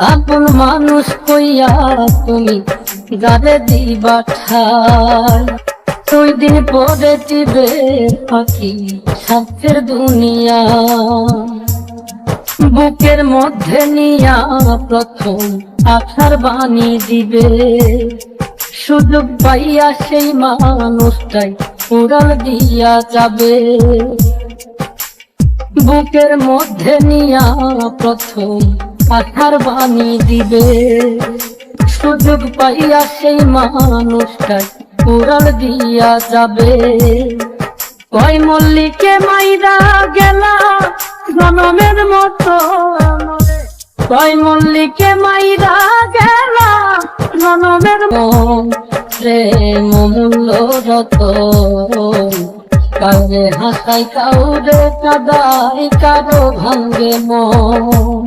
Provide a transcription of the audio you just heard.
আপন মানুষ কইয়া তুমি যারে দিবা ঠাই, দুই দিন পরে দিবে পাখি স্বার্থের দুনিয়া। বুকের মধ্যে নিয়া প্রথম আশার বাণী দিবে, সুযোগ পাইয়া সেই মানুষটাই উড়াল দিয়া যাবে। বুকের মধ্যে নিয়া প্রথম আশার বাণী দিবে, সুযোগ পাইয়া সেই মানুষটাই উড়াল দিয়া যাবে। কয় মল্লিকে মাইরা গেলা জনমের মতো, কয় মল্লিকে মাইরা গেলা জনমের প্রেম মূল্য রতন, কাউরে হাসাই কাউরে কাদাই কারো ভাঙ্গে মন।